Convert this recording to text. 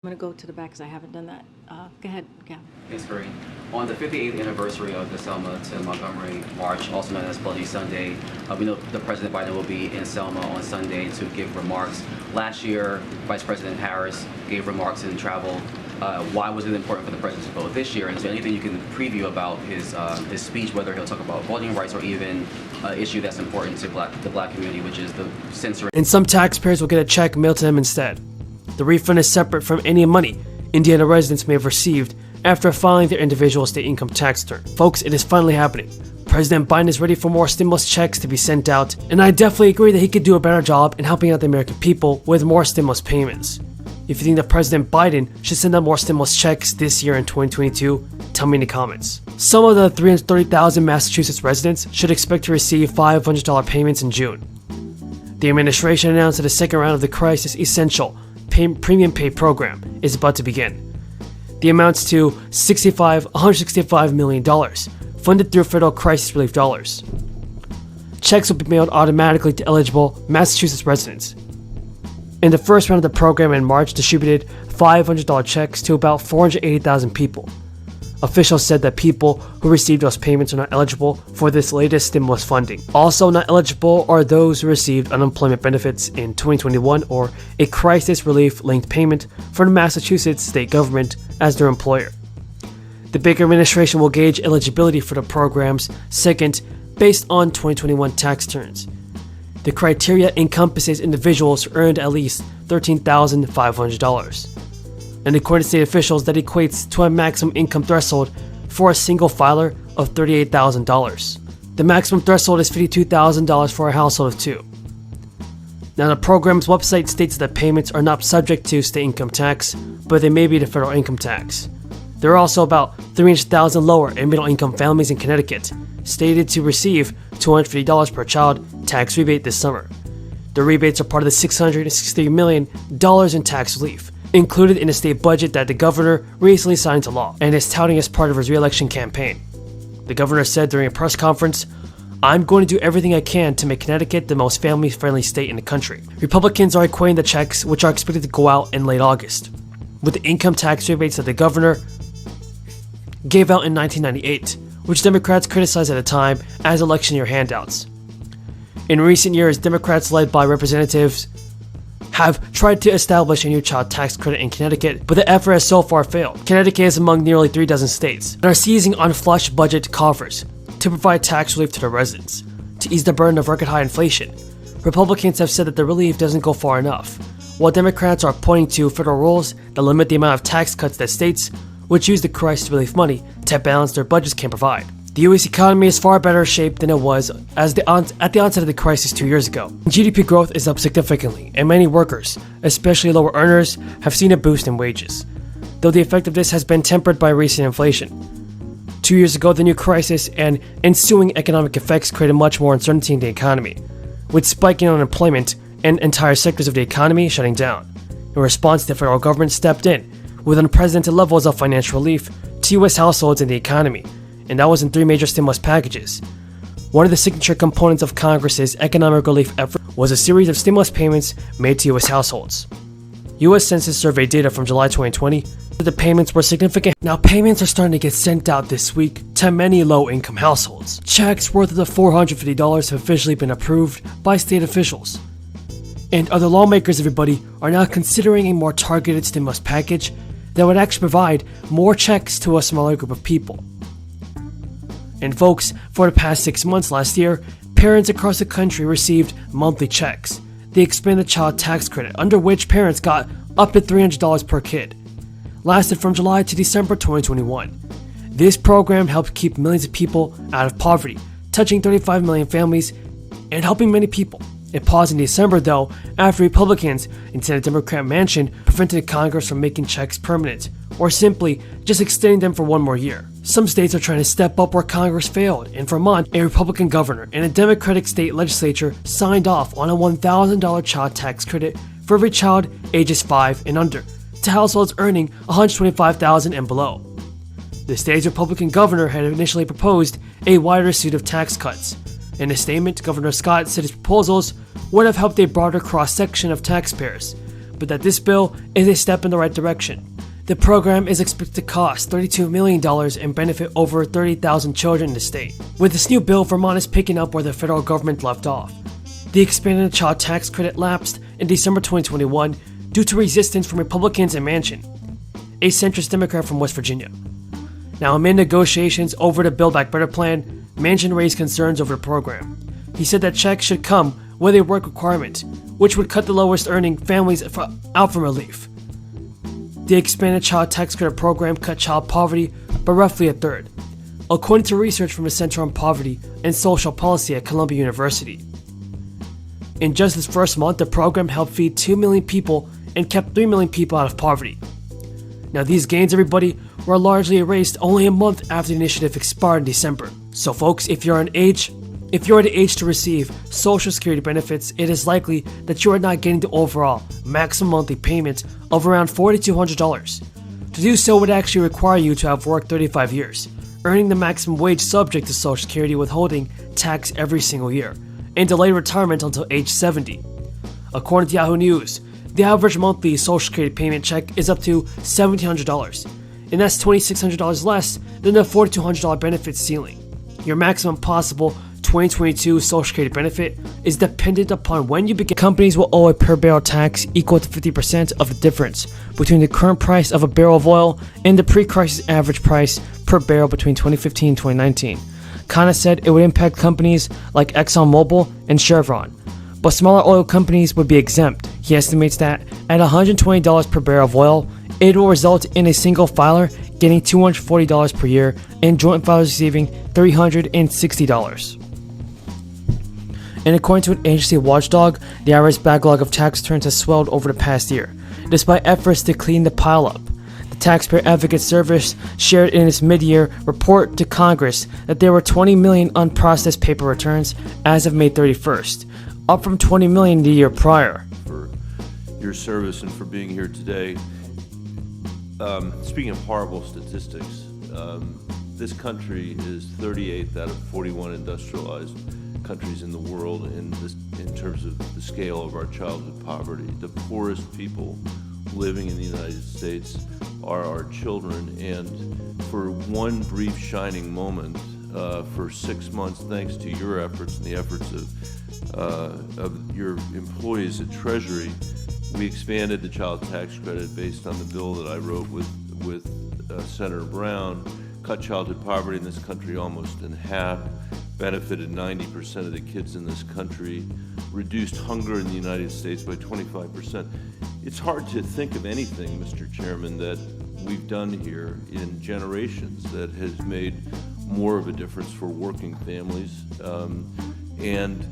I'm going to go to the back because I haven't done that. Go ahead, Gab. Thanks, Corinne. On the 58th anniversary of the Selma to Montgomery March, also known as Bloody Sunday, we know the President Biden will be in Selma on Sunday to give remarks. Last year, Vice President Harris gave remarks and traveled. Why was it important for the President to go this year? And is there anything you can preview about his speech, whether he'll talk about voting rights or even an issue that's important to the black community, which is the censoring? And some taxpayers will get a check mailed to them instead. The refund is separate from any money Indiana residents may have received after filing their individual state income tax return. Folks, it is finally happening. President Biden is ready for more stimulus checks to be sent out, and I definitely agree that he could do a better job in helping out the American people with more stimulus payments. If you think that President Biden should send out more stimulus checks this year in 2022, tell me in the comments. Some of the 330,000 Massachusetts residents should expect to receive $500 payments in June. The administration announced that the second round of the Crisis Essential Premium Pay Program is about to begin. The amounts to $165 million, funded through federal crisis relief dollars. Checks will be mailed automatically to eligible Massachusetts residents. In the first round of the program in March, distributed $500 checks to about 480,000 people. Officials said that people who received those payments are not eligible for this latest stimulus funding. Also not eligible are those who received unemployment benefits in 2021 or a crisis relief linked payment from the Massachusetts state government as their employer. The Baker administration will gauge eligibility for the program's second based on 2021 tax returns. The criteria encompasses individuals who earned at least $13,500. And according to state officials, that equates to a maximum income threshold for a single filer of $38,000. The maximum threshold is $52,000 for a household of two. Now, the program's website states that payments are not subject to state income tax, but they may be to federal income tax. There are also about 300,000 lower and middle income families in Connecticut, stated to receive $250 per child tax rebate this summer. The rebates are part of the $663 million in tax relief, included in a state budget that the governor recently signed into law and is touting as part of his re-election campaign. The governor said during a press conference, "I'm going to do everything I can to make Connecticut the most family-friendly state in the country." Republicans are equating the checks, which are expected to go out in late August, with the income tax rebates that the governor gave out in 1998, which Democrats criticized at the time as election year handouts. In recent years, Democrats led by representatives have tried to establish a new child tax credit in Connecticut, but the effort has so far failed. Connecticut is among nearly 36 states that are seizing on flush budget coffers to provide tax relief to their residents, to ease the burden of record high inflation. Republicans have said that the relief doesn't go far enough, while Democrats are pointing to federal rules that limit the amount of tax cuts that states, which use the crisis relief money to balance their budgets, can provide. The U.S. economy is far better shape than it was at the onset of the crisis 2 years ago. GDP growth is up significantly, and many workers, especially lower earners, have seen a boost in wages, though the effect of this has been tempered by recent inflation. 2 years ago, the new crisis and ensuing economic effects created much more uncertainty in the economy, with spiking unemployment and entire sectors of the economy shutting down. In response, the federal government stepped in with unprecedented levels of financial relief to U.S. households and the economy, and that was in 3 major stimulus packages. One of the signature components of Congress's economic relief effort was a series of stimulus payments made to U.S. households. U.S. Census survey data from July 2020 said the payments were significant. Now, payments are starting to get sent out this week to many low-income households. Checks worth of the $450 have officially been approved by state officials. And other lawmakers, everybody, are now considering a more targeted stimulus package that would actually provide more checks to a smaller group of people. And folks, for the past 6 months last year, parents across the country received monthly checks. They expanded child tax credit, under which parents got up to $300 per kid. Lasted from July to December 2021. This program helped keep millions of people out of poverty, touching 35 million families and helping many people. It paused in December, though, after Republicans in Senate Democrat mansion prevented Congress from making checks permanent, or simply just extending them for 1 more year. Some states are trying to step up where Congress failed. In Vermont, a Republican governor and a Democratic state legislature signed off on a $1,000 child tax credit for every child ages 5 and under to households earning $125,000 and below. The state's Republican governor had initially proposed a wider suite of tax cuts. In a statement, Governor Scott said his proposals would have helped a broader cross-section of taxpayers, but that this bill is a step in the right direction. The program is expected to cost $32 million and benefit over 30,000 children in the state. With this new bill, Vermont is picking up where the federal government left off. The expanded child tax credit lapsed in December 2021 due to resistance from Republicans in Manchin, a centrist Democrat from West Virginia. Now, amid negotiations over the Build Back Better plan, Manchin raised concerns over the program. He said that checks should come with a work requirement, which would cut the lowest earning families out from relief. The expanded child tax credit program cut child poverty by roughly a third, according to research from the Center on Poverty and Social Policy at Columbia University. In just this first month, the program helped feed 2 million people and kept 3 million people out of poverty. Now, these gains, everybody, were largely erased only a month after the initiative expired in December. So folks, if you're at the age to receive Social Security benefits, it is likely that you are not getting the overall maximum monthly payment of around $4,200. To do so would actually require you to have worked 35 years, earning the maximum wage subject to Social Security withholding tax every single year, and delayed retirement until age 70. According to Yahoo News, the average monthly Social Security payment check is up to $1,700, and that's $2,600 less than the $4,200 benefit ceiling. Your maximum possible 2022 Social Security benefit is dependent upon when you begin. Companies will owe a per barrel tax equal to 50% of the difference between the current price of a barrel of oil and the pre-crisis average price per barrel between 2015 and 2019. Khanna said it would impact companies like ExxonMobil and Chevron, but smaller oil companies would be exempt. He estimates that at $120 per barrel of oil, it will result in a single filer getting $240 per year and joint filers receiving $360. And according to an agency watchdog, the average backlog of tax returns has swelled over the past year, despite efforts to clean the pile up. The Taxpayer Advocate Service shared in its mid-year report to Congress that there were 20 million unprocessed paper returns as of May 31st, up from 20 million the year prior. For your service and for being here today. Speaking of horrible statistics, this country is 38th out of 41 industrialized countries in the world in terms of the scale of our childhood poverty. The poorest people living in the United States are our children, and for one brief shining moment, for 6 months, thanks to your efforts and the efforts of your employees at Treasury, we expanded the child tax credit based on the bill that I wrote with Senator Brown, cut childhood poverty in this country almost in half, benefited 90% of the kids in this country, reduced hunger in the United States by 25%. It's hard to think of anything, Mr. Chairman, that we've done here in generations that has made more of a difference for working families. And